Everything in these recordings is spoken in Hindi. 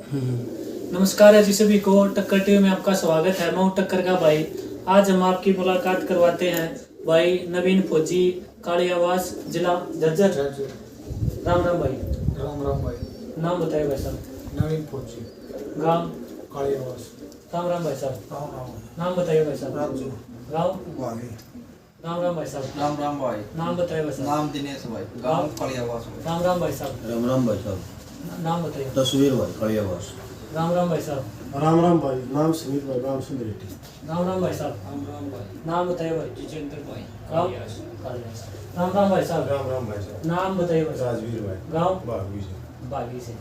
नमस्कार है जी सभी को। टक्कर टीवी में आपका स्वागत है। मैं हूं टक्कर का भाई। आज हम आपकी मुलाकात करवाते हैं भाई नवीन फौजी, काली आवास, जिला झज्जर। राम राम भाई। राम राम भाई। नाम बताइए भाई साहब। नवीन फौजी, गांव काली आवास। राम राम भाई साहब। राम राम। नाम बताइए भाई साहब। रामजू गांव वाली। राम राम भाई साहब। राम राम भाई। नाम बताइए भाई साहब। नाम दिनेश भाई, गांव कालियावास। राम राम भाई साहब। राम राम भाई साहब। नाम बताइए। तस्वीर भाई कालियावास। राम राम भाई साहब। राम राम भाई। नाम सुमित भाई, गांव सुंदरेटी। राम राम भाई साहब। राम राम भाई। नाम बताइए भाई। जितेंद्र भाई, गांव कालियास। कालियास। राम राम भाई साहब। राम राम भाई साहब। नाम बताइए भाई साहब। राजवीर भाई, गांव बागवी से। बागी से।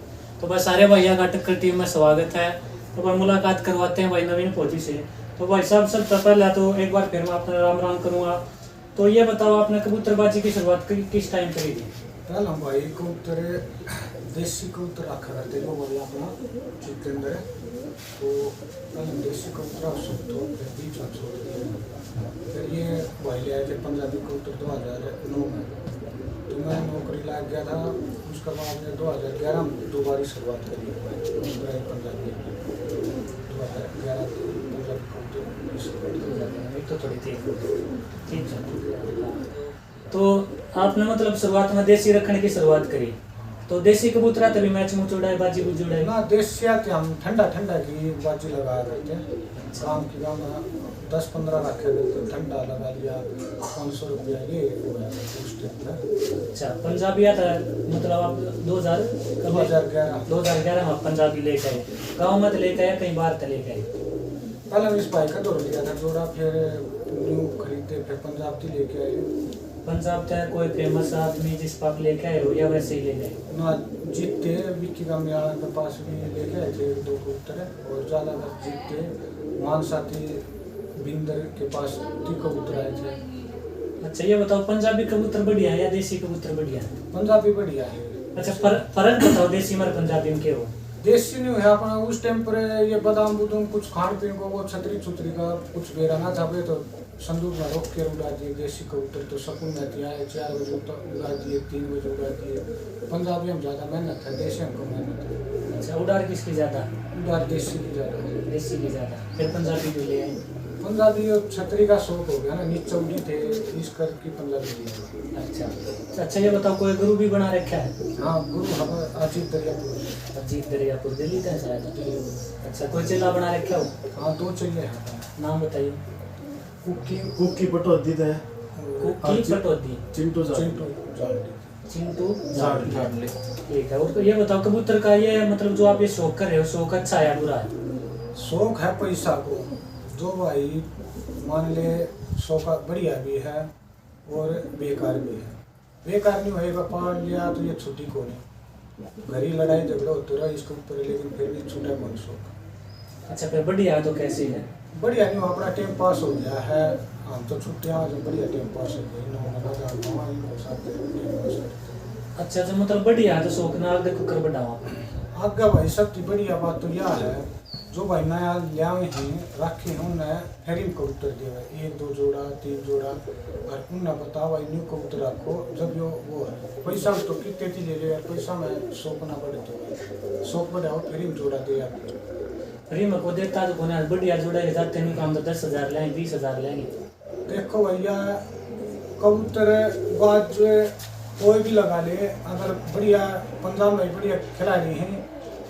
तो भाई सारे भैया का टक्कर टीम में स्वागत है। तो भाई मुलाकात करवाते हैं भाई नवीन फौजी से। तो भाई साहब सबसे पहले तो एक बार फिर मैं अपना राम राम करूंगा। तो ये बताओ आपने कबूतरबाजी की शुरुआत किस टाइम करी थी? पहले हम भाई कबूतर देसी कबूतर रखा करते वो बोले अपना जितेंद्र। तो पहले देसी कबूतर तो फिर बीच में छोड़ दिया। फिर ये भाई ले आए थे पंजाबी कबूतर 2009 में। तो मैं नौकरी लग गया था। उसके बाद में 2011 में दोबारा शुरुआत करी है पंजाबी 2011 पंजाबी कबूतर। एक तो थोड़ी ठीक है। तो आपने मतलब शुरुआत में देसी रखने की शुरुआत करी। तो देसी कबूतरा तभी मैच मुँह उड़ाए, बाजी बुजी उड़ाए ना देसी आते हम ठंडा ठंडा की बाजी लगाया करते हैं। शाम की गाँव में 10-15 रखे करते, ठंडा लगा लिया 500 रुपया ये हुआ उस टाइम में। अच्छा पंजाबी आता है मतलब आप 2011 में पंजाबी लेके आए। गाँव में तो लेके आए, कई बार तो लेके आए। पहले हम इस भाई का दौड़ लिया था जोड़ा, फिर न्यू खरीदते, फिर पंजाब की लेके आए। पंजाब का कोई फेमस आदमी जिस पर आप लेके आए हो या वैसे ही ले गए? ना जीतते विक्की गामियाड़ा के पास भी लेके आए थे 2 कबूतर, और ज़्यादा जीतते मानसाती बिंदर के पास 3 कबूतर आए थे। अच्छा ये बताओ पंजाबी कबूतर बढ़िया है या देसी कबूतर बढ़िया है? पंजाबी बढ़िया है। अच्छा फर्क बताओ देसी में पंजाबी में क्या हो? देसी नहीं है अपना उस टाइम पर ये बादाम बुदाम कुछ खान पीन को वो छतरी छुतरी का कुछ बेरा ना था तो संदूक में रोक के उड़ा दिए। देसी कबूतर तो सकून में आए 4 बजे उड़ा दिए, 3 बजे उड़ा दिए। पंजाबी हम ज़्यादा मेहनत है, देसी हमको मेहनत है। अच्छा उड़ार किसकी ज्यादा? उड़ा देसी की ज़्यादा है। देसी की ज्यादा। फिर पंजाबी जो ले आए? पंजाबी छतरी का शौक हो गया ना, नीचे उड़ी थे इस कर की पंजाबी ली। अच्छा अच्छा ये बताओ कोई गुरु भी बना रखा है? हाँ गुरु हमारे अजीत दरियापुर। अजीत दरियापुर दिल्ली का शायद। अच्छा कोई चेला बना रखा हो? हाँ 2 चाहिए हैं। नाम बताइए। कुकी पटोदी है। कुकी पटोदी। चिंटू चिंटू जालडी। चिंटू जालडी। झाड़ले। ठीक है। और तो ये बताओ कबूतर का ये मतलब जो आप ये शौक कर रहे हो, शौक अच्छा है या बुरा है? शौक है पैसा को, जो भाई मान ले शौक बढ़िया भी है और बेकार भी है। बेकार नहीं होएगा, पाल लिया तो ये छुट्टी को नहीं, घर ही लड़ाई झगड़ा होते रहा इसके ऊपर, लेकिन फिर भी छूटा कौन शौक। अच्छा फिर बढ़िया है तो कैसी है? बढ़िया नहीं हो, अपना टाइम पास हो गया है। हम तो छुट्टियाँ जो बढ़िया टाइम पास हो गई अच्छा तो मतलब बढ़िया है तो शौक ना आगे कुकर बढ़ाओ। आगे भाई सबसे बढ़िया बात तो यह है, जो भाई नया लियावे हैं रखे हैं उन्हें फेरी में कबूतर दिए 1-2 जोड़ा 3 जोड़ा, और उन्हें बताओ भाई न्यू कबूतर रखो। जब यो वो है पैसा तो कितने थी ले ले, पैसा में शौक ना बढ़े तो शौक बढ़ाओ, फेरी में जोड़ा दे आपको। फ्री में को देता तो कोने बढ़िया जोड़े के जाते नहीं काम तो 10,000 लेंगे 20,000 लेंगे। देखो भैया कबूतर बात जो है कोई भी लगा ले, अगर बढ़िया पंजाब में बढ़िया खिलाड़ी हैं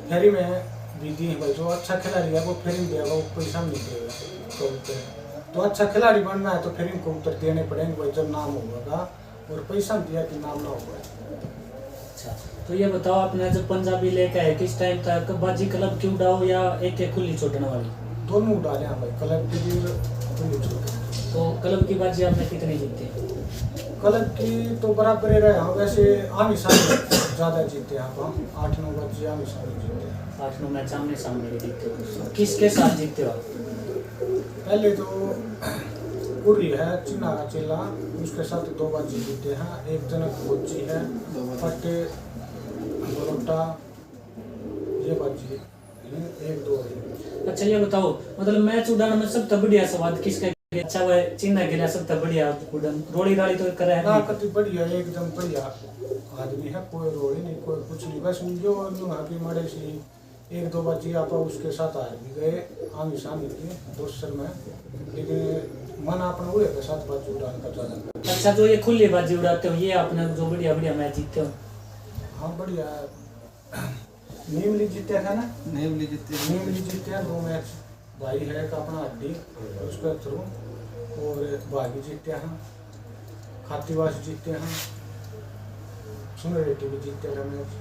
फेरी में भी दी भाई, जो अच्छा खिलाड़ी है वो फेरी में देगा, वो पैसा नहीं देगा कबूतर। तो अच्छा खिलाड़ी बनना है तो फेरी में कबूतर देने पड़ेंगे भाई, जब नाम होगा, और पैसा दिया कि नाम ना होगा। अच्छा तो ये बताओ आपने जब पंजाबी लेके आए किस टाइम तक बाजी क्लब की उड़ाओ या एक खुली छोड़ने वाली? दोनों उड़ा लें भाई, क्लब की भी खुली छोटी। तो क्लब की बाजी आपने कितनी जीती? क्लब की तो बराबर ही रहे हैं, वैसे आमी सामने ज़्यादा जीते हैं हम, 8-9 बजे आमी सामने जीते हैं। 8-9 मैच आमने सामने जीतते हो। किसके साथ जीतते हो आप? पहले तो गुरी है चिन्ना का चेला, उसके साथ 2 बाजी जीते हैं। एक जनक फौजी है पट्टे बरोटा, ये बाजी 1-2 है। अच्छा ये बताओ मतलब मैच उड़ाने में सबसे बढ़िया स्वाद किसका? अच्छा वो चिन्ह के लिए सबसे बढ़िया उड़न रोड़ी राड़ी तो करे है ना कति बढ़िया एकदम बढ़िया आदमी है, कोई रोड़ी नहीं कोई कुछ नहीं, बस जो यूँ हाथी मरे सी एक दो बच्चे आप उसके साथ हार भी गए आमी सामी की दोस्तर में, लेकिन मन अपना हुए के साथ बाजी उड़ाने का ज़्यादा। अच्छा, जो ये खुली बाजी उड़ाते हो ये आपने जो बढ़िया बढ़िया मैच जीतते हो? हाँ बढ़िया। नीमली जीते है ना, नेवली जीते हैं। नीमली जीते हैं 2 मैच, भाई है का अपना हड्डी उसके थ्रू, और भागी जीते हैं, खातीवास जीते हैं, सुनरेटी भी जीते हैं मैच,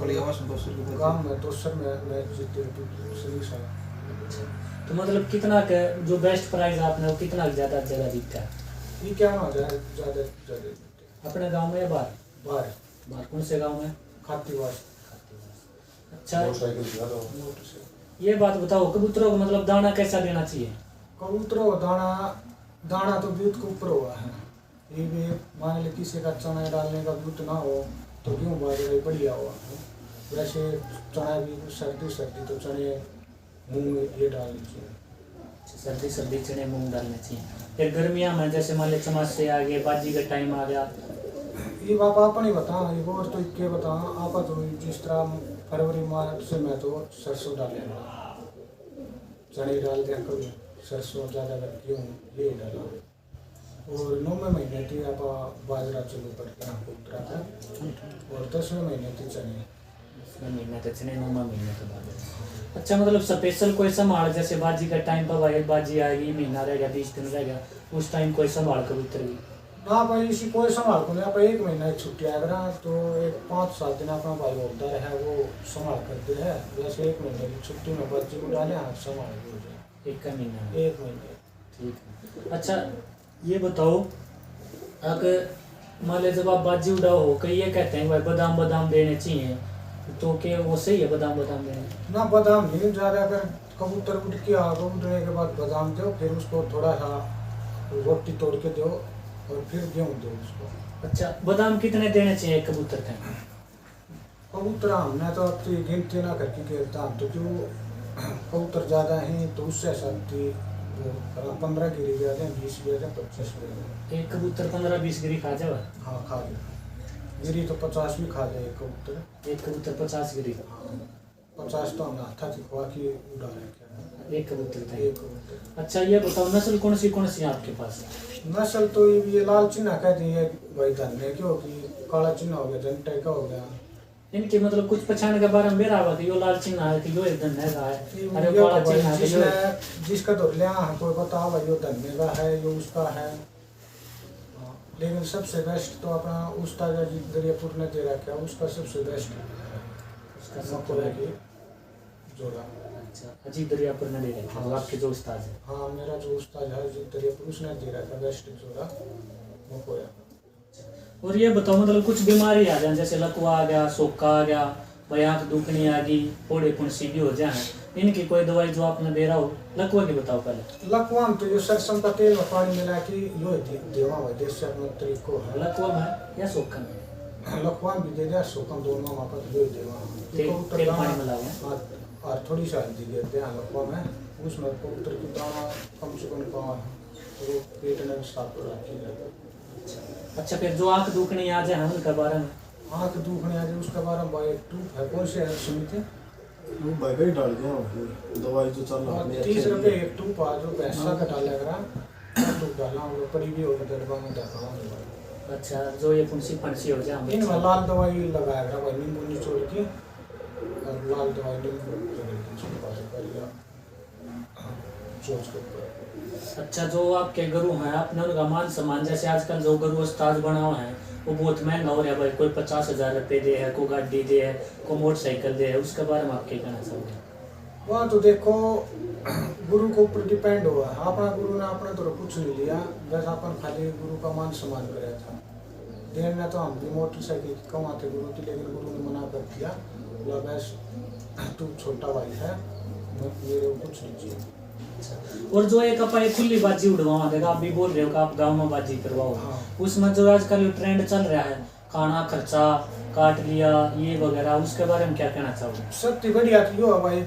कलियावास 200 रुपये गाँव में दोसर में मैच जीते हैं दूसरी साल। तो मतलब कितना के जो बेस्ट प्राइज आपने वो कितना ज्यादा जगह जीता है? ये क्या हो जाए ज़्यादा ज़्यादा जीते अपने गांव में या बाहर? बाहर बाहर कौन से गांव में? खातीवास अच्छा, मोटर से। ये बात बताओ कबूतरों को मतलब दाना कैसा देना चाहिए? कबूतरों का दाना तो दूध के ऊपर हुआ है। ये भी मान लो किसी का चना डालने का दूध ना हो तो क्यों बाजरा बढ़िया हुआ है। वैसे चना भी सर्दी तो चने मूंग ये डालनी चाहिए। सर्दी चने मूंग डालने चाहिए। फिर गर्मियाँ में जैसे मान लो चमासे आ गए, बाजी का टाइम आ गया, ये बाप आप नहीं बता, ये और तो क्या बता आप तो जिस तरह फरवरी मार्च से मैं तो सरसों डालेगा, चने डाल दिया कभी, सरसों ज़्यादा कर गेहूँ ये डाला, और 9वें महीने थी आप बाजरा चालू करके कबूतरा था, और 10वें महीने थी चने। 10वें महीने तो चने, 9वें महीने तो बाजरा। अच्छा, मतलब स्पेशल कोई संभाल जैसे बाजी का टाइम पर भाई बाजी आएगी, महीना रह गया 20 दिन रह गया, उस टाइम कोई संभाल कबूतर की? ना भाई इसी कोई संभाल को नहीं, आप 1 महीना छुट्टी आएगा तो एक 5-7 दिन अपना भाई होता है वो संभाल करते हैं। वैसे 1 महीने की छुट्टी में बच्चे को डाले हाथ संभाल हो जाए। एक का महीना? 1 महीने। ठीक है। अच्छा, ये बताओ अगर मान लो जब आप बाजी उड़ाओ हो, कई ये कहते हैं भाई बादाम देने चाहिए, तो क्या वो सही है बादाम देने? ना बादाम नहीं, ज़्यादा अगर कबूतर उड़ के उड़ने के बाद बादाम दो, फिर उसको थोड़ा सा रोटी तोड़ के दो और फिर गेहूँ दो उसको। अच्छा, बादाम कितने देने चाहिए कबूतर के? कबूतर हमने तो अब गिनती ना करके खेलता हम तो, क्यों कबूतर ज़्यादा हैं तो उससे सकती 15 गिरी गया जाए, 20 गया जाए, 25 गया जाए। एक कबूतर 15-20 गिरी खा जाए? हाँ खा गया, गिरी तो 50 भी खा जाए कबूतर। एक कबूतर 50 गिरी? 50 तो हमने हाथा दिखवा के उड़ा रखे एक कबूतर था? एक कबूतर। अच्छा, ये बताओ नस्ल कौन सी है आपके पास? नस्ल तो ये लाल चिन्ह कहते हैं भाई धन्य, क्योंकि काला चिन्ह हो गया, जनटे का हो गया। इनके मतलब कुछ पहचान के बारे में मेरा आवा कि यो लाल चिन्ह है कि यो एक धन्य का है, अरे ये काला तो चिन्ह है भाई कि यो? जिसका तो लिया हमको बताओ भाई यो धन्य का है यो उसका है। हाँ, लेकिन सबसे बेस्ट तो अपना उसका जो दरियापुर ने दे रखा है उसका सबसे बेस्ट उसका सब मकोड़ा की जोड़ा। अच्छा, अजीत दरियापुर ने दे रखा है, आपके जो उस्ताद है? हाँ, मेरा जो उस्ताद है जो दरियापुर उसने दे रखा बेस्ट जोड़ा मकोड़ा। और ये बताओ मतलब कुछ बीमारी आ जाए जैसे लकवा आ गया, सोका आ गया, भाई आँख दुखनी आ गई, फोड़े पुंसी भी हो जाए, इनकी कोई दवाई जो आपने दे रहा हो? लकवा की बताओ पहले। लकवा में तो ये सरसों का तेल और पानी मिला के यो देवा हुआ देश से अपना तरीको है। लकवा में या सोका में? लकवा भी दे दिया, सोकम दोनों वहाँ पर यो देवा तेल पानी मिला हुआ? और थोड़ी सी हल्दी देते हैं लकवा में, उसमें कबूतर की दाना कम से कम पाँव तो पेट में साफ रखी जाए। अच्छा, फिर जो आँख दुखनी आ जाए उनके बारे में? आँख दुखने आ जाए उसके बारे में भाई टूप है, कौन से है सुनते? वो भाई का ही डाल दिया वो दवाई जो चल रहा है 30 रुपये एक टूप आ जो पैसा का डालेगा टूप डालना वो पड़ी भी होगी दरबा में देखा। अच्छा, जो ये फुंसी फंसी हो जाए इनमें लाल दवाई लगाएगा भाई, नींबू निचोड़ के और लाल दवाई नींबू छिड़का करिए चोच के ऊपर। अच्छा, जो आपके गुरु हैं आपने उनका मान सम्मान जैसे आजकल जो गुरु उस्ताद बना हुआ है वो बहुत महंगा हो रहा है भाई, कोई 50,000 रुपये दे है, कोई गाड़ी दे है, कोई मोटरसाइकिल दे है, उसके बारे में आप क्या कहना चाहोगे? वहाँ तो देखो गुरु के ऊपर डिपेंड हुआ, अपना गुरु ने अपने तो कुछ नहीं लिया, बस अपन खाली गुरु का मान सम्मान कराया था। देने तो हम भी मोटरसाइकिल कमाते गुरु की, लेकिन गुरु ने मना कर दिया, बोला बस तू छोटा भाई है मेरे को कुछ नहीं चाहिए। और जो एक अपन ये खुली बाजी उड़वाओ देखा, आप भी बोल रहे हो कि आप गांव में बाजी करवाओ, हाँ। उसमें जो आजकल ट्रेंड चल रहा है खाना खर्चा काट लिया ये वगैरह, उसके बारे में क्या कहना चाहोगे? सबसे बढ़िया तो यो है भाई,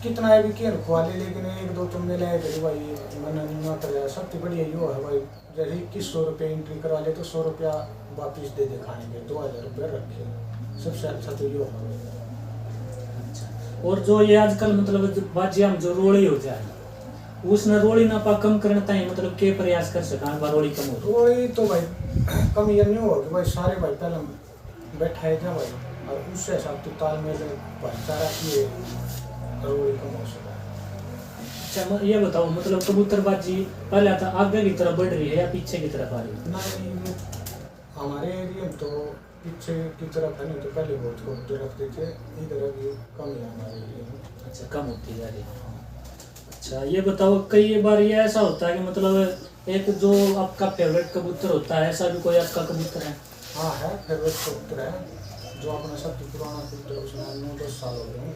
कितना है भी केन खुआ ले, लेकिन 1-2 तुम ले लाए करी भाई मन नहीं कर रहा। सबसे बढ़िया यो है भाई, जैसे 2100 रुपये एंट्री करवा ले तो 100 रुपया वापिस दे खाएंगे, 2000 रुपये रखे, सबसे अच्छा तो यो है। अच्छा, और जो ये आजकल मतलब बाजी हम जो रोड़ी हो जाए उसने रोड़ी ना पा कम करना ताई मतलब के प्रयास कर सका बार रोड़ी कम हो रोड़ी तो भाई कम ये नहीं होगा कि भाई सारे भाई पहले बैठाए थे भाई और उससे हिसाब से तालमेल भाईचारा की रोड़ी कम हो सका। अच्छा ये बताओ मतलब कबूतरबाजी पहले था आगे की तरफ बढ़ रही है या पीछे की तरफ आ रही है? नहीं हमारे एरिया में तो पीछे की तरफ है, नहीं तो पहले बहुत कबूतर रखते थे, इधर अभी कम है हमारे एरिया में। अच्छा कम होती जा रही है। अच्छा ये बताओ कई बार ये ऐसा होता है कि मतलब एक जो आपका फेवरेट कबूतर होता है ऐसा भी कोई आपका कबूतर है? हाँ है, फेवरेट कबूतर है जो अपना सबसे पुराना कबूतर, उसमें 9-10 साल हो गए हैं।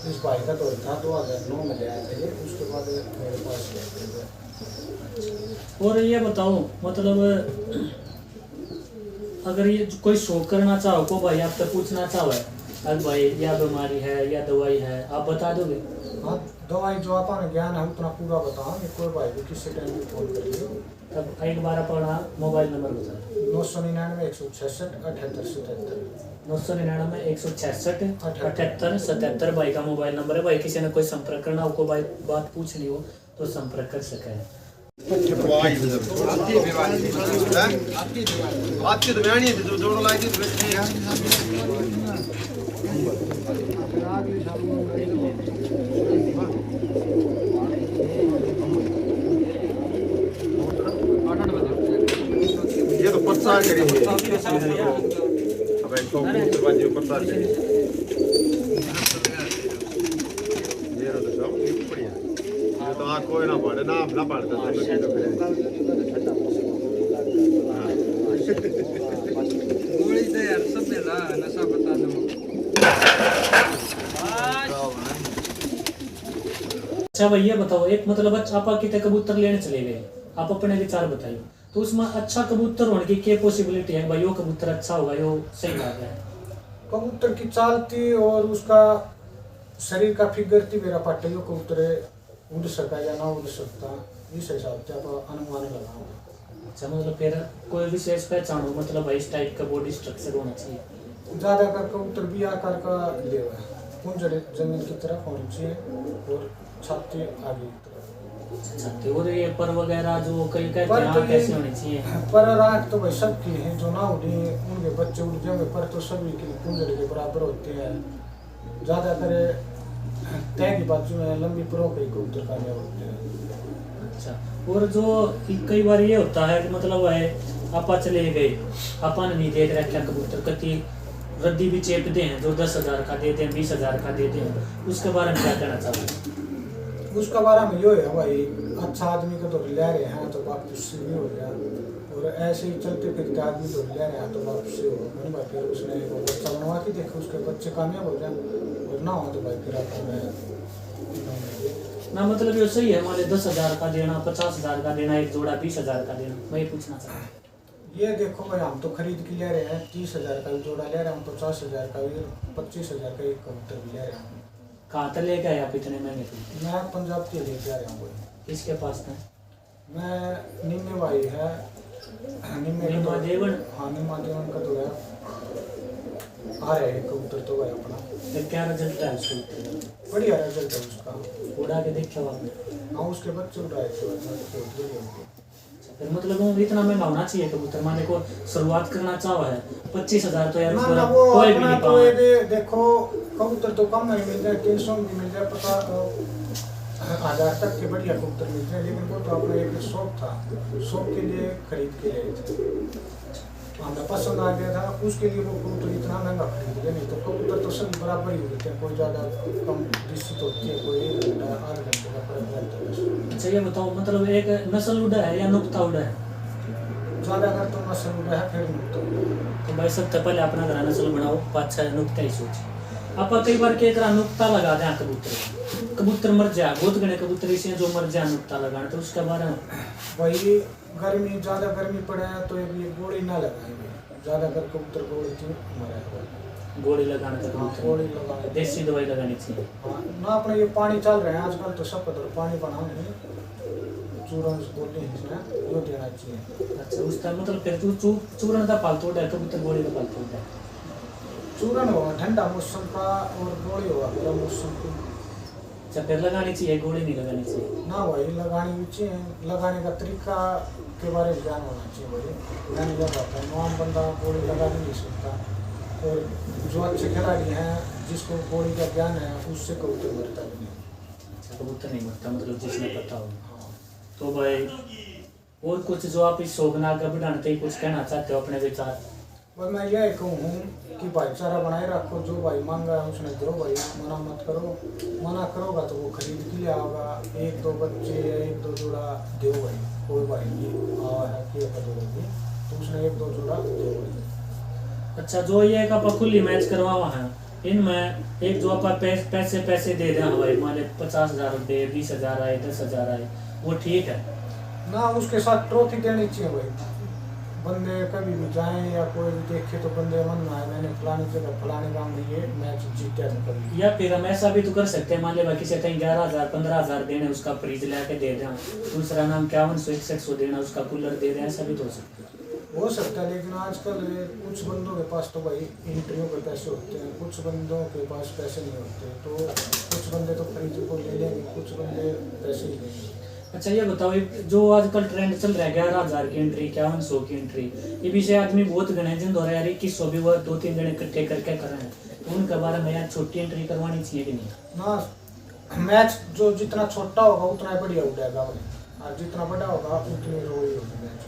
इस भाई का तो था 2009 में ले आए थे, उसके बाद मेरे पास ले थे। और ये बताओ मतलब अगर ये कोई शो करना चाहो को भाई आपसे पूछना चाहो है अरे भाई या बीमारी है या दवाई है आप बता दोगे? हाँ दवाई जो अपन ज्ञान है उतना पूरा बताओगे, कोई भाई भी किसी टाइम भी फोन कर लियो। तब एक बार अपना मोबाइल नंबर बता। 999 166 78 77 999 166 78 77 भाई का मोबाइल नंबर है। भाई किसी ने कोई संपर्क करना हो, कोई भाई बात पूछनी हो तो संपर्क कर सके हैं। आपकी तो बयानी है जो जोड़ लाई थी ये तो प्रचार करेंगे अब इनको कबूतरबाजी प्रचार करेंगे ये तो सब बढ़िया ये तो आ कोई ना पड़े ना पड़ता गोली दे यार सब दे ला नशा बता दो। अच्छा भाई ये बताओ एक मतलब अच्छा आप कितने कबूतर लेने चले गए, आप अपने विचार बताइए तो उसमें अच्छा कबूतर होने की क्या पॉसिबिलिटी है भाई? यो कबूतर अच्छा होगा, यो सही बात है। कबूतर की चालती और उसका शरीर का फिगर थी मेरा पाटे, यो कबूतर उड़ सकता या ना उड़ सकता, इस हिसाब से आप अनुमान लगाओ। अच्छा मतलब फिर कोई विशेष पहचान हो मतलब भाई इस टाइप का बॉडी स्ट्रक्चर होना चाहिए। ज़्यादातर कबूतर भी आकार का ले हुआ है, कुंज जमीन की तरफ होनी चाहिए और छाती आगे की तरफ। छाती और ये पर वगैरह जो कई कहते पर हैं तो आँख ये- कैसी होनी चाहिए? पर राख तो भाई सबकी है, जो ना उड़ी उनके बच्चे उड़ जाएंगे, पर तो सभी के कुंजड़ के बराबर होते हैं। ज़्यादातर तय की बाजू में लंबी परों के कबूतर का होते हैं। अच्छा और जो कई बार ये होता है कि मतलब है आपा चले गए अपन नहीं देख रखा कबूतर कति रद्दी भी चेपते हैं जो 10,000 का देते हैं 20,000 का देते हैं, उसके बारे में क्या कहना चाहोगे? उसका बारे में यो है भाई, अच्छा आदमी को तो ले रहे हैं तो वापस भी हो गया, और ऐसे ही चलते फिरते आदमी तो ले रहे हैं तो वापस हो मैंने भाई, फिर उसने वो बच्चा बनवा के देखो उसके बच्चे कामयाब हो जाए और ना हो तो भाई फिर आपको ना मतलब ये सही है हमारे 10,000 का देना 50,000 का देना एक जोड़ा 20,000 का देना, मैं ये पूछना चाहता हूँ। ये देखो भाई हम तो खरीद के ले रहे हैं, 30,000 का भी जोड़ा ले रहे हैं, 50,000 का भी, 25,000 का एक कबूतर भी ले रहे हैं। कहाँ तक लेके आए आप इतने महंगे थे? मैं पंजाब के लेके आ रहा हूँ भाई। किसके पास था? मैं निम्मे भाई है, निम्मे निम्मा देवन? हाँ निम्मा देवन का तो है, आ रहा है कबूतर तो भाई अपना फिर क्या रिजल्ट है उसको? बढ़िया रिजल्ट है उसका। उड़ा के देखा आपने? हाँ उसके बच्चे उड़ाए थे उनको। फिर मतलब वो इतना महंगा होना चाहिए कबूतर, माने को शुरुआत करना चाहो है 25,000 तो यार ना उसको ना वो कोई भी अपना नहीं तो पाए। ये देखो कबूतर तो कम में मिल जाए, 300 भी मिल जाए, 50,000 तक के बढ़िया कबूतर मिल जाए, लेकिन वो तो अपना एक शौक था, शौक के लिए खरीद के लिए थे, हमें पसंद आ गया था उसके लिए वो कबूतर इतना महंगा खरीद लिया। नहीं तो कबूतर तो सभी बराबर ही होते हैं, कोई ज़्यादा कम निश्चित होती है, कोई 1 घंटा 8 घंटे का फर्क रहता है। अच्छा ये बताओ मतलब एक नस्ल उड़ा है या नुक्ता उड़ा है? ज़्यादातर तो नस्ल उड़ा है, फिर नुक्ता उड़ा है। तो भाई सबसे पहले अपना घर नस्ल बनाओ 5-6 नुक्ता ही सोच। आप कई बार के करा नुक्ता लगा दें कबूतर मर जाए, बहुत घने कबूतर इसे जो मर जाए नुक्ता लगाना, तो उसके बारे में वही गर्मी ज़्यादा गर्मी पड़े है तो ये गोली ना लगाएंगे, ज़्यादातर कबूतर गोली थी मरा है। गोली लगाना था हाँ कबूतर गोली में। लगाए। देसी दवाई लगानी चाहिए। हाँ ना अपने ये पानी चल रहे हैं आजकल तो सब पता पानी बनाओगे चूरन बोलते हैं इसमें वो देना चाहिए। अच्छा उस टाइम मतलब फिर तू चूरण का पालतू उड़ा है कबूतर गोली का पालतू उड़ा है? चूरन होगा ठंडा मौसम का और गोली होगा गर्म मौसम की। अच्छा फिर लगानी चाहिए, गोली नहीं लगानी चाहिए। ना भाई लगानी भी चाहिए, लगाने का तरीका के बारे में ज्ञान होना चाहिए भाई। ज्ञान लगाता है नॉन बंदा गोली लगा भी नहीं सकता। और जो अच्छे खिलाड़ी हैं जिसको गोली का ज्ञान है उससे कबूतर मरता भी नहीं। अच्छा कबूतर नहीं मरता, मतलब जिसने पता हो। हाँ। तो भाई और कुछ जो आप इस शौक ना आगे बढ़ाने कुछ कहना चाहते हो अपने विचार? बस मैं यही कहूँ कि भाईचारा बनाए रखो, जो भाई मांगा है उसने दो भाई, मना मत करो। मना करोगा तो वो खरीद के लिए आओगा। एक दो बच्चे या एक दो जोड़ा दो भाई, कोई भाई ये है कि दोगे तो उसने एक दो जोड़ा दो भाई। अच्छा जो ये एक आप खुली मैच करवावा है, इनमें एक जो आप पैसे दे रहे हैं भाई, मान ली 50,000 रुपये, 20,000 आए, 10,000 आए, वो ठीक है ना? उसके साथ ट्रॉफी देनी चाहिए भाई। बंदे कभी भी जाएं या कोई भी देखे तो बंदे मन में आए मैंने फलानी जगह फलाने गाँव में ये मैच जीता था कभी। या फिर हम ऐसा भी तो कर सकते हैं, मान ली किसी कहीं 11,000 15,000 देने, उसका फ्रिज लेके दे दें, दूसरा नाम 5100 देना, उसका कूलर दे दें, ऐसा भी तो हो सकता है। हो सकता है, लेकिन आजकल कुछ बंदों के पास तो भाई इंटरव्यू के पैसे होते हैं, कुछ बंदों के पास पैसे नहीं होते। तो कुछ बंदे तो फ्रिज को ले लेंगे, कुछ बंदे पैसे ही लेंगे। अच्छा ये बताओ, ये जो आजकल ट्रेंड चल रहा है 11,000 की एंट्री, 5100 की एंट्री, ये विषय आदमी बहुत गणे जिन दो यार 2100 भी वो 2-3 जने इकट्ठे करके कर रहे हैं, तो उनके बारे में यार छोटी एंट्री करवानी चाहिए कि नहीं? ना मैच जो जितना छोटा होगा उतना ही बढ़िया उड़ेगा भाई, और जितना बड़ा होगा उतनी रोई होगी मैच।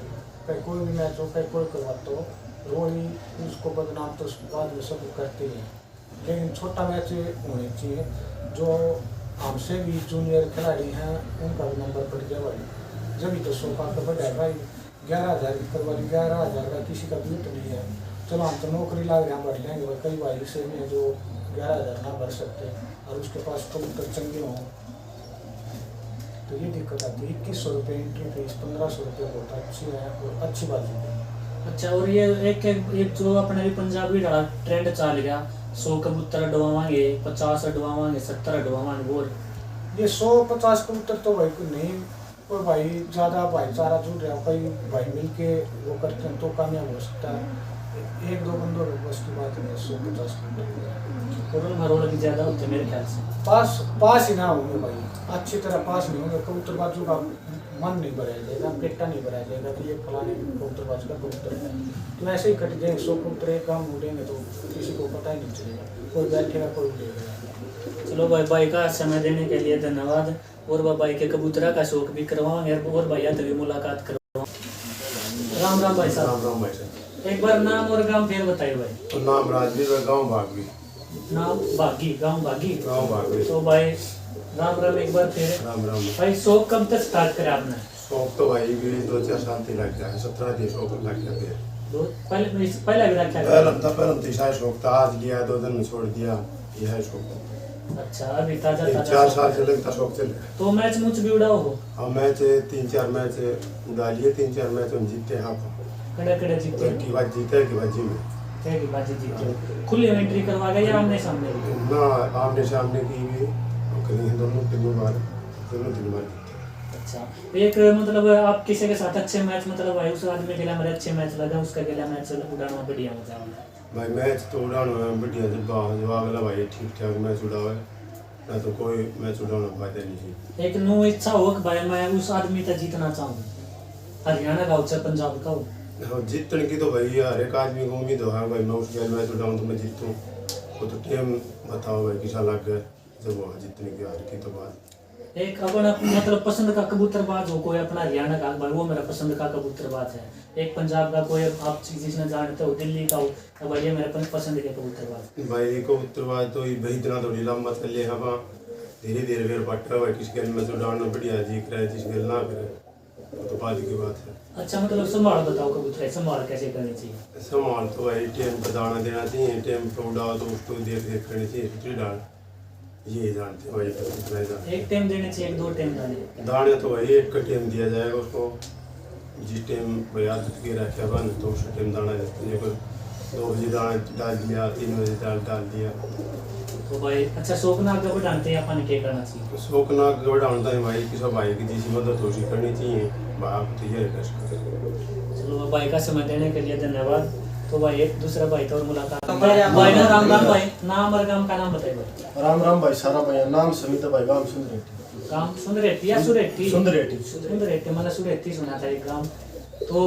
कहीं कोई भी मैच हो, कहीं कोई करवाता हो, रोई उसको बदनाम तो बाद में सब करते ही हैं। लेकिन छोटा मैच होने चाहिए। जो हमसे भी जूनियर खिलाड़ी हैं उनका भी नंबर बढ़ गया भाई, जब ही तो 100 का बढ़ा भाई। 11,000 की करवा 11,000 का किसी का भी तो नहीं है। चलो हम तो नौकरी ला रहे हैं, हम बढ़ जाएंगे भाई। कई भाई से भी हैं जो 11,000 ना भर सकते और उसके पास कबूतर चंगे हों, तो ये दिक्कत आती है। 2100 रुपये एंट्री फीस, 1500 रुपये बहुत अच्छी है और अच्छी बाजी है। अच्छा और ये एक जो अपने भी पंजाबी ट्रेंड चल गया, 100 कबूतर डवावांगे, 50 डवावांगे, 70 डवावांगे, और ये 100-50 कबूतर तो भाई को नहीं, कोई भाई ज़्यादा भाईचारा जुड़ रहा है, कई भाई मिलके वो करते हैं तो कामयाब हो सकता है। एक दो बंदों के बस की बात नहीं है 100-50 कबूतर। और मरोड़ भी ज्यादा होते हैं मेरे ख्याल से। पास ही ना होंगे भाई, अच्छी तरह पास नहीं होंगे। कबूतरबाजों का मन नहीं भराया जाएगा, पेटा नहीं भराया जाएगा कि ये फलाने कबूतरबाज का कबूतर है, तो ऐसे ही कट जाएंगे। 100 कबूतर एक काम उड़ेंगे तो किसी को पता ही नहीं चलेगा, कोई बैठेगा कोई उड़ेगा। चलो भाई का समय देने के लिए धन्यवाद। और भाई के कबूतरा का शौक भी करवाएंगे, और भैया तभी मुलाकात करवाएंगे। राम राम भाई साहब। राम राम भाई साहब। एक बार नाम और गांव फिर बताइए भाई। तो नाम राजवीर और गाँव भागवी। नाम बागी, गांव बागी। गाँव भागवी। तो भाई राम राम एक बार फिर। राम राम भाई शौक कब तक स्टार्ट करा आपने? शौक तो भाई भी 2-4 साल तक लग गया, 17 दिन शौक लग गया। फिर पहले भी रखा पहले तो ऐसा शौक था, आज लिया 2 दिन में छोड़ दिया, यह है शौक। अच्छा अभी ताजा 4 साल से लगता शौक चल रहा है। तो मैच मुझ भी उड़ाओ हो? हम मैच 3-4 मैच उड़ा लिए, 3-4 मैच हम जीते हैं। कड़े जीते की बात जीते की बाजी में की बाजी जीते। खुली एंट्री करवा गए या आमने सामने? ना आमने सामने की भी कहीं दोनों बार जीते। अच्छा एक मतलब आप किसी के साथ अच्छे मैच, मतलब भाई उस आदमी के लिए मेरे अच्छे मैच लगा, उसका के लिए मैच उड़ाना बढ़िया मजा आता है भाई। मैच तो उड़ाना बढ़िया, जब अगला भाई ठीक ठाक मैच उड़ावे ना तो कोई मैच उड़ाना फायदा नहीं। एक नो इच्छा हो कि भाई मैं उस आदमी तक जीतना चाहूँ, हरियाणा का हो चाहे पंजाब का हो। हाँ जीतने की तो भाई हर एक आदमी को उम्मीद हो, भाई मैं उस गेम मैच उड़ाऊँ तो मैं जीतूँ। वो तो टीम बताओ भाई किसा लग गया जब वो जीतने की हार की तो बात। एक अपना मतलब पसंद का कबूतरबाज हो, कोई अपना हरियाणा का भाई वो मेरा पसंद का कबूतरबाज है, एक पंजाब का कोई आप जिसने जानते हो, दिल्ली का हो, तो भाई ये मेरे पसंद के कबूतरबाज। भाई कबूतरबाज तो भाई इतना थोड़ी लंबा चल लिया हम धीरे धीरे फिर पट रहा है, किस गेल में उड़ाना बढ़िया जी करे, जिस गेल ना करे वो तो बाद की बात है। अच्छा मतलब संभाल बताओ कबूतर संभाल कैसे करनी चाहिए? संभाल तो भाई टाइम पर दाना देना चाहिए, टाइम पर उड़ाओ तो उसको देख करनी चाहिए, दूसरी डाल ये जानते हैं भाई। एक टाइम देने चाहिए, 2 टाइम दाने तो भाई एक का टाइम दिया जाएगा उसको, जिस टाइम भाई आदत के रखे बन तो उस टाइम दाना देते हैं। 2 बजे दाना डाल दिया, 3 बजे डाल दिया तो भाई। अच्छा शौक ना आगे बढ़ाते हैं अपन क्या करना चाहिए? शौक ना आगे बढ़ाता है भाई, किसी भाई की जिस मदद हो करनी चाहिए, भाई आप तो ये कर सकते। चलो भाई का समय देने के लिए धन्यवाद। तो भाई एक दूसरा भाई तो और मुलाकात भाई ना राम राम भाई नाम और गांव का नाम बताइए भाई। राम राम भाई सारा भाई नाम समित भाई गांव सुंदरेटी। गांव सुंदरेटी या सुरेटी? सुंदरेटी। सुंदरेटी मैंने सुरेटी सुना था एक गांव। तो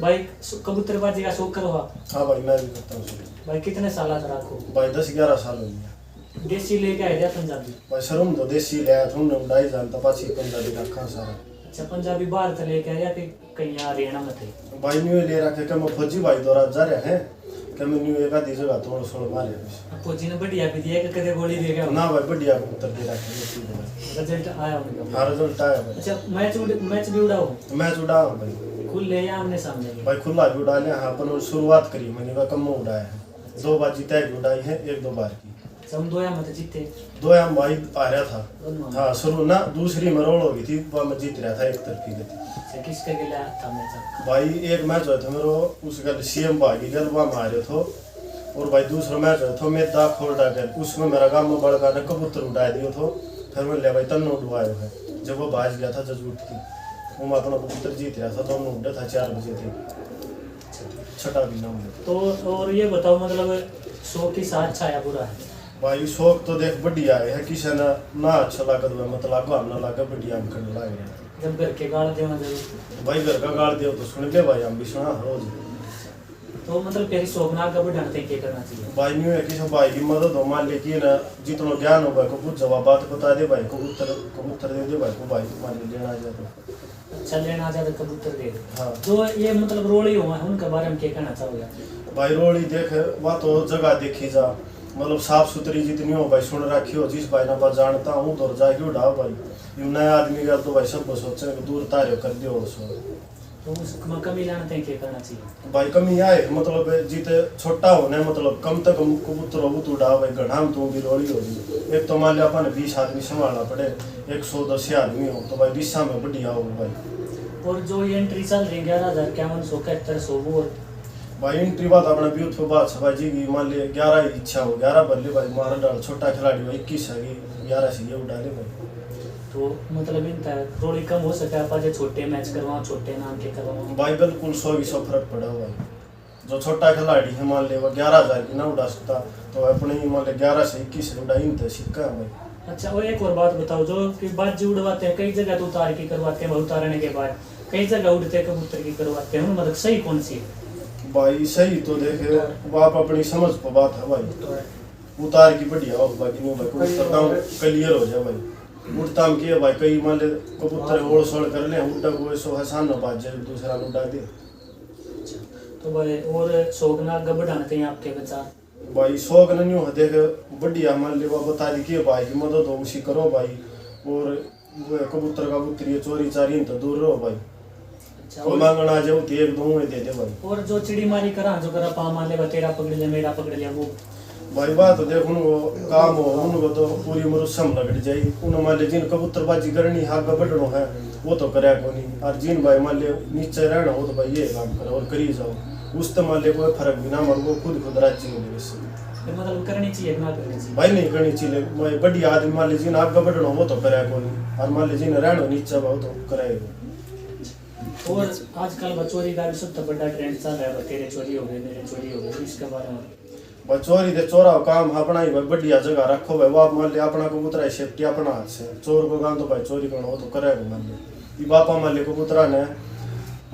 भाई कबूतरबाजी का शौक करो आप? हाँ भाई मैं भी करता हूँ। भाई कितने साल से रखो? भाई 10-11 साल हो गया। देसी लेके आए थे पंजाबी? भाई सरुम तो देसी लिया था हमने उड़ाई जानता पासी पंजाबी रखा सारा। अच्छा पंजाबी बाहर से लेके आया कि कहीं यहाँ हरियाणा में थे? भाई न्यू ले रखे कि मैं फौजी भाई दौरा जा रहे हैं कि मैं न्यू एक आधी जगह तोड़ सोड़ मारे। फौजी ने बढ़िया भी दिया कि कदे गोली दे गया? ना भाई बढ़िया कबूतर दे रखे। रिजल्ट आया उनका? हाँ रिजल्ट आया भाई। अच्छा मैच भी उड़ाओ? मैच उड़ा भाई। खुले या आमने सामने? भाई खुला भी उड़ा लिया। हाँ अपन शुरुआत करी मैंने का कम उड़ाया है। 2 बार जीता है उड़ाई है 1-2 बार की। हम 2 या मत जीते? 2 या भाई आ रहा था। दोनों? हाँ शुरू ना दूसरी में रोल हो गई थी वह मैं जीत रहा था एक तरफी गई थी। अच्छा किसके खिला था मैच? भाई एक मैच हुआ था मेरे उसका सीएम भागी गल वहाँ मारे थे और भाई दूसरा मैच हुआ था मैं दा खोलटा गया उसमें मेरा गाँव में बड़का ने कबूतर उड़ा दियो था। फिर मैं ले भाई तन्नो उड़वायो है जब वो बाज गया था जजूट की वो मैं अपना कबूतर जीत रहा था। दोनों उड़े था 4 बजे थे छठा भी ना हुआ। तो और ये बताओ मतलब शो की साथ छाया पूरा है? भाई शौक तो देख बढ़िया है किसी ने ना अच्छा लगा तो मतलब हम ना लगा बढ़िया हम करने लग रहे। जब घर के गाल देना जरूर? भाई घर का गाड़ दियो तो सुन ले भाई हम भी सुना रोज। तो मतलब तेरी शौक ना कब ढंगते क्या करना चाहिए? भाई न्यू है किसी भाई की मदद हो मान लेकिन जितना ज्ञान हो भाई को कुछ जवाब बात बता दे भाई कबूतर दे दे भाई को भाई मान ले लेना आ जाए तो। अच्छा लेना ज्यादा कबूतर दे दे। हाँ जो ये मतलब रोड़ी हुआ है उनके बारे में क्या कहना चाहोगे? भाई रोड़ी देख वहाँ तो जगह देखी जा मतलब साफ सुथरी जितनी हो भाई सुन रखी हो जिस भाई ना बस जानता हूँ तो जाके उड़ा भाई यूं नया आदमी का तो भाई सब सोचे दूर तारे कर दियो उसको। तो उसमें कमी लाना क्या करना चाहिए? भाई कमी आए मतलब जिते छोटा होने मतलब कम तक कबूतर हो तो उड़ा भाई घना में तो भी रोड़ी होगी। एक तो मान लिया अपन 20 आदमी संभालना पड़े 110 आदमी हो तो भाई 20 में बढ़िया हो भाई। और जो ये एंट्री चल रही 11,5171 और भाई एंट्री बात अपना भी उत्तर बात सफाई जी की मान लिया 11 इच्छा हो 11 बल्ले भाई मारा डाल छोटा खिलाड़ी भाई 21 है 11 से ये उड़ा ले भाई। तो मतलब इन थोड़ी कम हो सके आप जो छोटे मैच करवाओ छोटे नाम के करवाओ? भाई बिल्कुल 100 फर्क पड़ा भाई। जो छोटा खिलाड़ी है मान ले वो 11,000 की ना उड़ा सकता तो अपने ही मान ले 11 से 21 से उड़ा इन सिक्का है भाई। अच्छा और एक और बात बताओ जो कि बाजी उड़वाते हैं कई जगह तो उतार की करवाते हैं उतारने के बाद कई जगह उड़ते कबूतर की करवाते हैं मतलब सही कौन सी है? भाई सही तो देखे वो आप अपनी समझ पर बात है भाई। उतार की बढ़िया हो बाकी नहीं भाई कबूतर काम क्लियर हो जाए भाई। उड़ता हम किए भाई कई मान ले कबूतर ओड़ सोड़ कर ले उड़ा को सो हसान न बाज जाए दूसरा उड़ा दे। तो भाई और शौक ना गब ढानते हैं आपके बच्चा? भाई शौक नहीं हो देख बढ़िया मान ले वो बता दी कि भाई की मदद हो उसी करो भाई। और वो कबूतर का बुतरी चोरी चारी तो दूर रहो भाई। कोई मांगना आ जाओ तो 1-2 दे दे भाई। और जो चिड़ी मारी करा जो करा पा मान ले तेरा पकड़ लिया मेरा पकड़ लिया वो भाई बात तो देख उनको काम हो उनको तो पूरी मुरुसम लगट जाई उन मान ले जिन कबूतरबाजी करनी हाथ का बढ़नो है वो तो करे को नहीं और जिन भाई मान ले नीचे रहना हो तो भाई ये काम करो और करी जाओ उस तो मान ले कोई फर्क भी ना मर वो खुद राज्य में इससे मतलब करनी चाहिए ना करनी चाहिए? भाई नहीं करनी चाहिए भाई बढ़िया आदमी मान ले जिन आगे बढ़नो वो तो करे को नहीं और मान ले जिन रहना नीचे वो तो करेगा। और आजकल चोरी का भी सबसे बड़ा ट्रेंड चल रहा है तेरे चोरी हो गए मेरे चोरी हो गए इसके बारे में? भाई चोरी दे चोरा काम अपना ही भाई बढ़िया जगह रखो भाई वो मान ले अपना कबूतरा सेफ्टी अपना हाथ से चोर को काम तो भाई चोरी करना वो तो करेगा मान ले बापा मान ले कबूतरा ने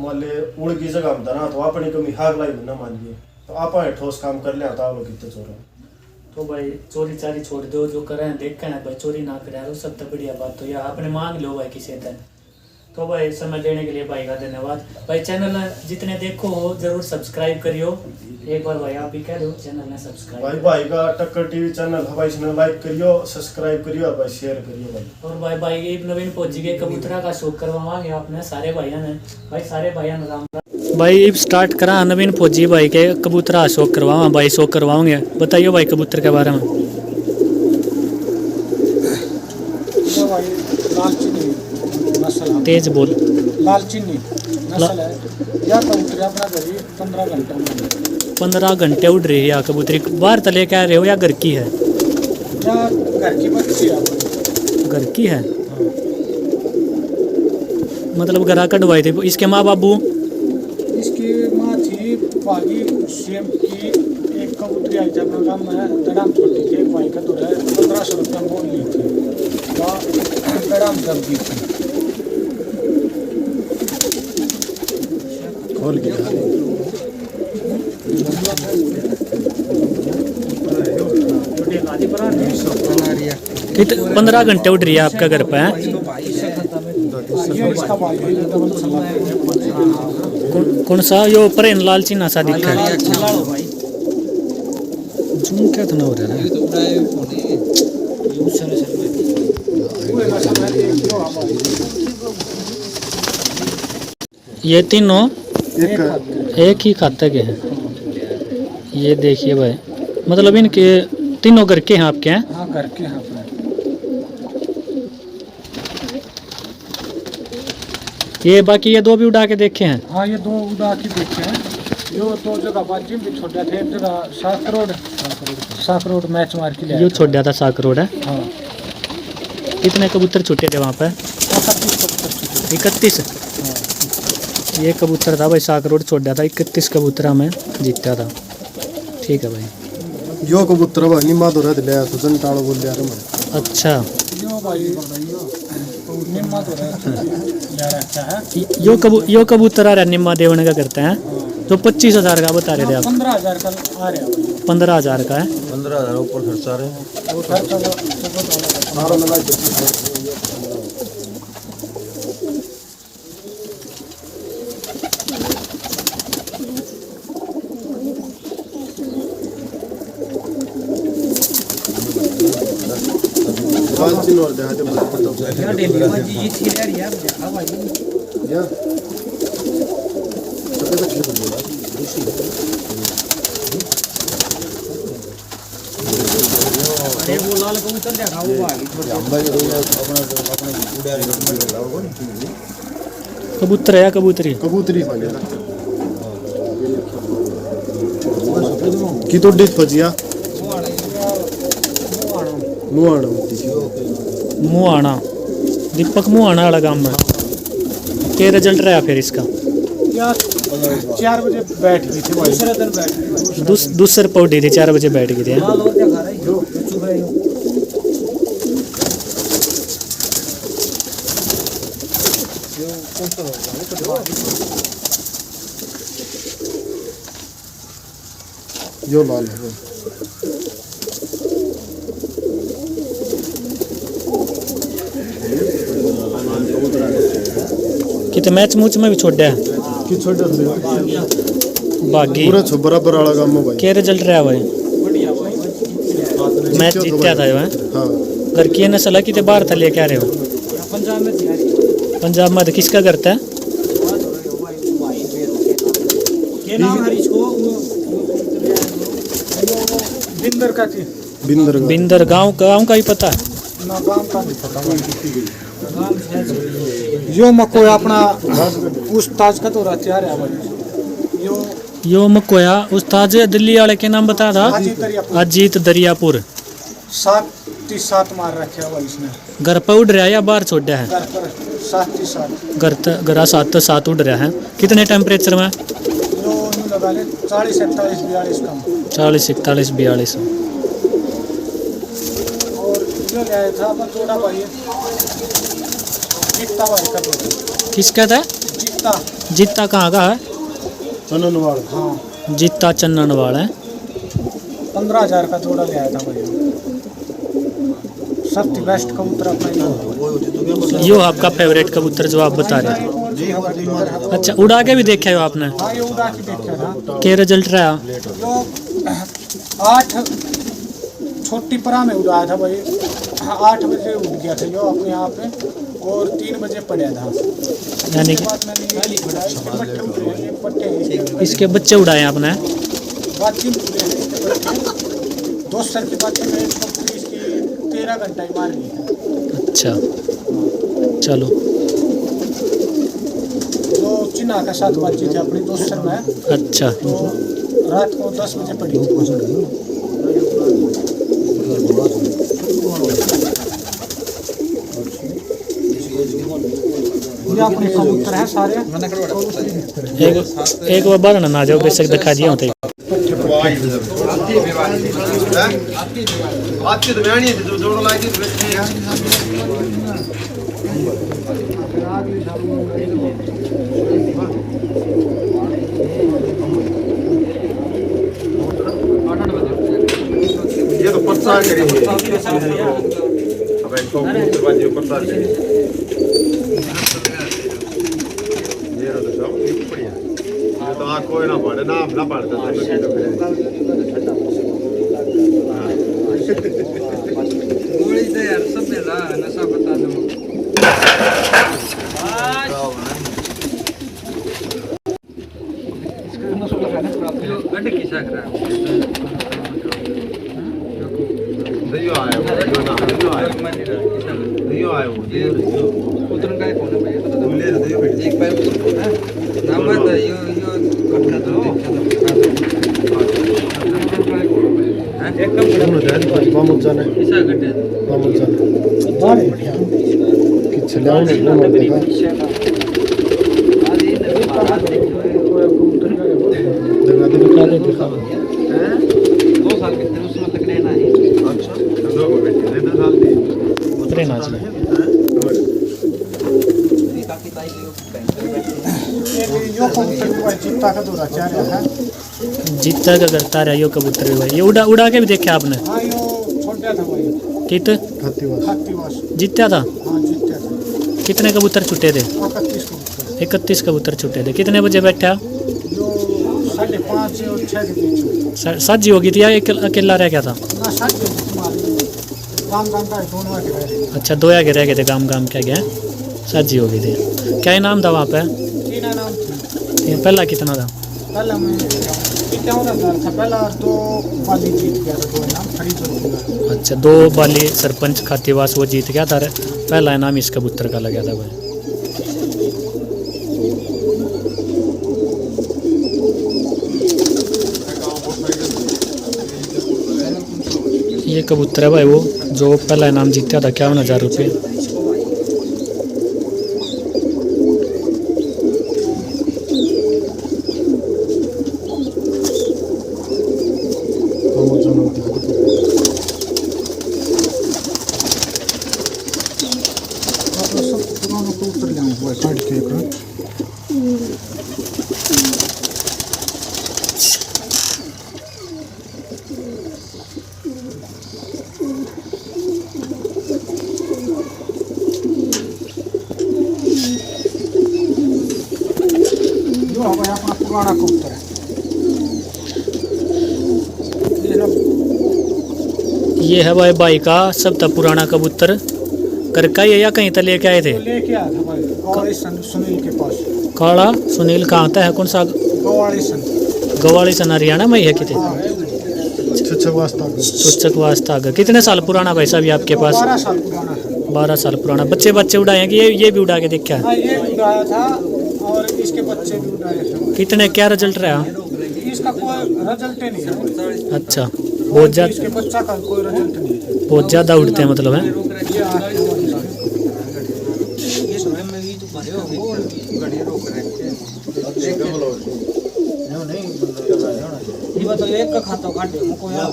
मान ले उड़ की जगह में धरा तो अपनी कमी हाग लाई ना मान लिए तो आप ठोस काम कर लिया तो कितने चोर। तो भाई चोरी चारी छोड़ दो जो करें देख ना भाई चोरी ना करें वो सब तो बढ़िया बात तो या आपने मांग लो भाई किसी दिन। तो भाई समय देने के लिए भाई का धन्यवाद। भाई चैनल जितने देखो हो जरूर सब्सक्राइब करियो एक बार भाई आप भी कह दो चैनल ने सब्सक्राइब। भाई का टक्कर टीवी चैनल है भाई इसने लाइक करियो सब्सक्राइब करियो और भाई शेयर करियो भाई। और भाई एक नवीन फौजी के कबूतरा का शौक करवाएंगे आपने सारे भाइयों ने भाई सारे भाइयों ने राम भाई अब स्टार्ट करा नवीन फौजी भाई के कबूतरा शौक करवावा भाई शौक करवाओगे बताइए भाई कबूतर के बारे में। तेज बोल। लाल चीनी नस्ल है या कबूतर अपना घरी 15 घंटे 15 घंटे उड़ रही है या कबूतरी बाहर तले क्या रहे हो या घर की है? या घर की बच्ची है। घर की है मतलब घरा कटवाई थी इसके माँ बाबू? इसकी माँ थी भागी सीएम की एक कबूतरी आई थी अपना काम में दड़ाम छोटी थी एक भाई का तो 1500 रुपया मोल ली थी वहाँ दड़ाम दब दी थी खोल के कितने 15 घंटे उठ रही है आपका घर पे है? ये इसका भाई है ये डबल कौन सा यो परेन लाल चिन्ह सा दिखा है? जूम क्या तो हो रहा है? ये तीनों एक ही खाते के हैं। ये देखिए भाई, मतलब इनके तीनों घर के हैं आपके हैं? हाँ घर के यहाँ पर ये बाकी ये दो भी उड़ा के देखे हैं? हाँ ये दो उड़ा के देखे हैं। यो दो जगह बाजी भी छोटा थे, एक जगह साक रोड मैच मार के लिया यो छोड़ दिया था साक रोड है। हाँ कितने कबूतर छूटे थे वहाँ पे? 31। ये कबूतर था भाई, साक रोड छोड़ दिया था, 31 कबूतरा में जीता था। ठीक है भाई। यो कबूतर भाई निम्मा तो रहते ले तो जनताड़ो बोल दिया रे। अच्छा, यो भाई निम्मा तो ले रखा है। यो कबूतर आ रहा है निम्मा देवन का करते हैं, तो 25,000 का बता रहे थे आप? 15,000 का आ रहा है। 15,000 का है। 15,000 ऊपर खर्चा रहे। वो खर्चा तो और देहाते या कबूतर है या कबूतरी? कबूतरी की तो डिट फजिया मुआना, दीपक मुआना वाला काम है। क्या रिजल्ट रहा फिर इसका? 4 बजे बैठ गई थी दूसरे दिन बैठ गई। दूसरे पौड़ी थी 4 बजे बैठ गई थी। यो लाल है। कितने मैच मूच में भी छोड़ दिया की छोटा बागी? पूरा छो बराबर वाला काम है भाई। क्या रिजल्ट रहा भाई? मैच जीतया था भाई। हाँ घर की नस्ल है कि बाहर था लेके आ रहे हो? पंजाब में किसका करता है? बिंदर का थी। बिंदर गांव का ही पता है? ना गांव का नहीं पता। यो मको अपना उस्ताद का तो तैयार है भाई। यो मकोया उस्ताद दिल्ली वाले के नाम बता था? अजीत दरियापुर। 7 मार रखे भाई इसने। घर पर उड़ रहा है या बाहर छोड़ दिया है? घर पर 7 घर 7 उड़ रहा है। कितने टेम्परेचर में? यो लगा ले 40 41 42 कम। 40 41 42। और जो गया था अपन छोटा भाई जीता भाई का तो। किसका था? जीता कहाँ का है? चन्ननवाड़। हाँ जीता चन्ननवाड़ है। 15,000 का जोड़ा ले आया था भाई। सबसे बेस्ट कबूतर अपना यो आपका फेवरेट कबूतर जो आप बता रहे हैं? अच्छा, उड़ा के भी देखा हो आपने? हाँ ये उड़ा के देखा था। क्या रिजल्ट रहा? जो 8 छोटी परा में उड़ाया था भाई। 8 बजे उड़ गया था जो अपने यहाँ पे, और 3 बजे पड़ा था। यानी कि इसके बच्चे उड़ाए आपने? दोस्त की बात में 13 घंटा ही मार गई। अच्छा चलो। जो चिन्हा का साथ बातचीत है अपनी दोस्त में। अच्छा, तो रात को 10 बजे पड़ी थी। अपने कबूतर है सारे। एक बार बाहर ना जाओ, बेशक दिखा दिया होते। ये तो प्रसार करेंगे। अब इनको दरवाजे ऊपर प्रसार करेंगे। ये तो सब बढ़िया। ये तो आँख कोई ना पड़े ना पड़ता तो गोली तो यार सब मेरा नशा बता दो। गड्ढे की साक रहा दयो आया वो दयो आया वो उतरन का कौन है भाई तुम ले दयो बेटे एक पैर ना मत यो कटका तो एक कम मामूद जाने किसा गड्ढे मामूद जाने कि चलाओ ने वो मत देखा दिखा 2 साल के तेरे उसमें तक रहना है। अच्छा दो बेटे ले 2 साल दी उतरे ना जी। यो कबूतर भाई चित्ता का दौरा क्या रहा है। जीता का करता रहा यो कबूतर भी भाई। ये उड़ा के भी देखा आपने? हाँ यो छोड़ दिया था भाई कित खातीवास। जीता था? हाँ जीतया था। कितने कबूतर छुटे थे? 31 कबूतर 31 कबूतर छुटे थे। कितने बजे बैठा? जो 5:30 और 6 के बीच में। साजी होगी थी या अकेला रह गया था? ना साथ में तुम्हारी गांव का दोनों के रहे। अच्छा, दो आगे रह गए थे, गाम क्या गया साजी हो गई थी। क्या इनाम था वहाँ पे? 3 इनाम थे। पहला कितना था? पहला मैं 51,000 था पहला, और 2 बाली जीत गया था। 2 इनाम खरीद हो गया। अच्छा, 2 बाली सरपंच खातीवास वो जीत गया था। पहला इनाम इस कबूतर का लगा था भाई। ये कबूतर है भाई वो जो पहला इनाम जीता था 51,000 रुपये। सब पुराना कबूतर ले आऊँ भाई काट के एक। अपना पुराना कबूतर है। ये है भाई का सबसे पुराना कबूतर। कर का ही है या कहीं तक लेके आए थे? लेके आया था भाई गवाड़ी सुनील के पास। काड़ा सुनील कहाँ आता है? कौन सा? गवाड़ी सन हरियाणा में ही है कितने? सुचक वास्ता। कितने साल पुराना भाई साहब ये आपके पास? 12 साल पुराना है। 12 साल पुराना। बच्चे उड़ाए हैं कि ये भी उड़ा के देखा है? हाँ, ये उड़ाया था और इसके बच्चे भी उड़ाए थे। कितने क्या रिजल्ट रहा? इसका कोई रिजल्ट नहीं है। अच्छा, बहुत ज्यादा इसके बच्चा का कोई रिजल्ट नहीं है। बहुत ज़्यादा उड़ते हैं मतलब है। तो एक का खाता काट मुको यार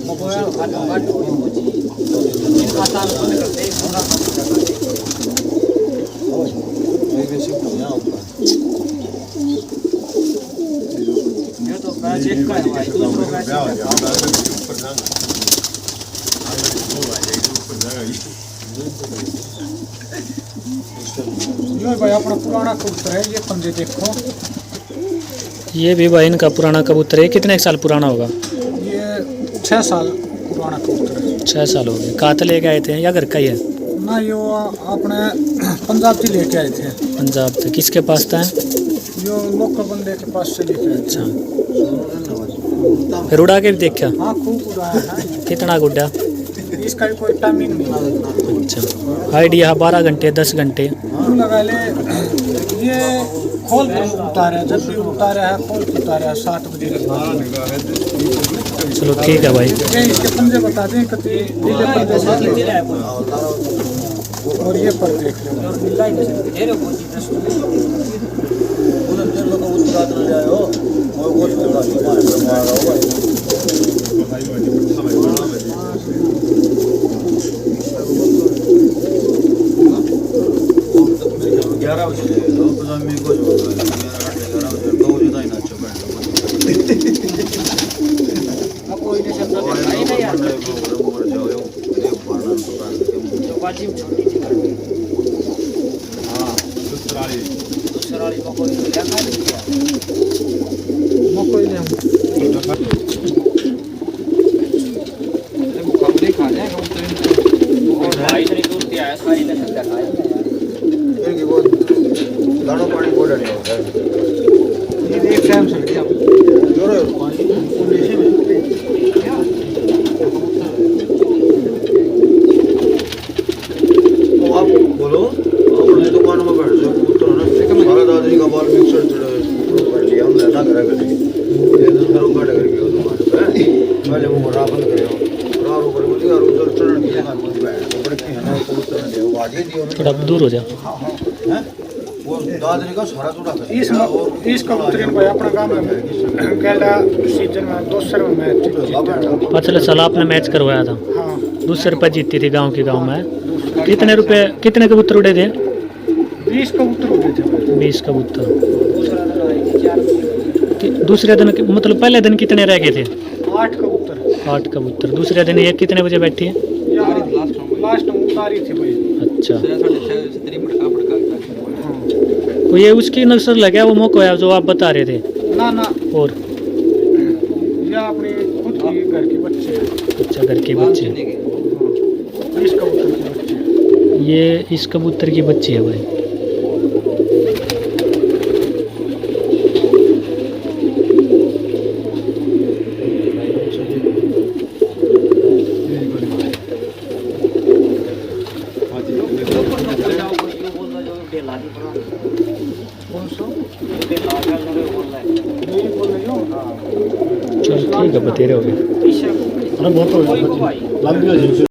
मुको यार खाता काट खाता करते पूरा ये तो बैच एक का है भाई। दूसरा बैच ऊपर जाना ये भाई अपना पुराना कबूतर है। ये पंजे देखो। ये भी भाई इनका पुराना कबूतर है। कितने साल पुराना होगा? ये 6 साल पुराना कबूतर है। 6 साल हो गए। कहाँ से लेके आए थे या घर का ही है? ना ये अपने पंजाब से लेके आए थे। पंजाब से। किसके पास था? जो लोकल बंदे के पास से लेके आए थे। अच्छा, फिर उड़ा के भी देखा? हाँ, खूब उड़ाया है। कितना गुड्डा? इसका भी कोई टाइमिंग नहीं है। अच्छा, आइडिया 12 घंटे 10 घंटे लगा ले। ये खोल कर उतारा है, जब भी उतारा है खोल के उतारा है 7 बजे के बाद। चलो ठीक है भाई। ये इसके पंजे बता दें कितने नीले पंजे से। और ये पर देख लो और मिला ही नहीं ढेर हो जी 10 उधर देर लोग उस रात न जाए हो और वो चला मारा हुआ है 11 बजे लोग पता नहीं कुछ हो रहा है 11 बजे 2 बजे तक ना चुप अब कोई नहीं सब आई नहीं यार मर जाओ ये वर्णन तो कर तो बाजी छोटी सी कर हाँ दूसरा वाली को कोई ले खा लिया मकोई ले मुकाबले खा जाएगा और भाई से दूर से आया सारी ने सब खाया फिर कि वो दाना पानी बोला नहीं होता ये एक टाइम से दिया जोरो पानी कंडीशन में तो आप बोलो अपने दुकान में बैठ जाओ कबूतर ना सारा दादरी का बाल मिक्सर कर लिया हमने ना करा कर ये तो करो काट करके वो दुकान पे पहले वो रावण करे और ऊपर बोली और उधर चढ़ के दुकान में बैठ बड़े के ना कबूतर ने वो आगे दियो थोड़ा दूर हो जा हैं वो दादरी का सारा टूटा कर इस कबूतर को अपना काम है कैला सीजन में दूसरे में मैच पिछले साल आपने मैच करवाया था हाँ दूसरे रुपये जीती थी गांव के गांव में कितने कबूतर उड़े थे 20 कबूतर उड़े थे 20 कबूतर दूसरे दिन मतलब पहले दिन कितने रह गए थे 8 कबूतर 8 कबूतर दूसरे दिन ये कितने बजे बैठी है लास्ट में उतारी थी भाई अच्छा फटका तो ये उसकी नस्ल लगा वो मोको है जो आप बता रहे थे ना ना और या अपनी खुद की घर के बच्चे अच्छा घर के बच्चे 20 कबूतर के बच्चे ये इस कबूतर की बच्ची है भाई कौन सा चल ठीक है बतेरे हो गए बहुत लंबी हो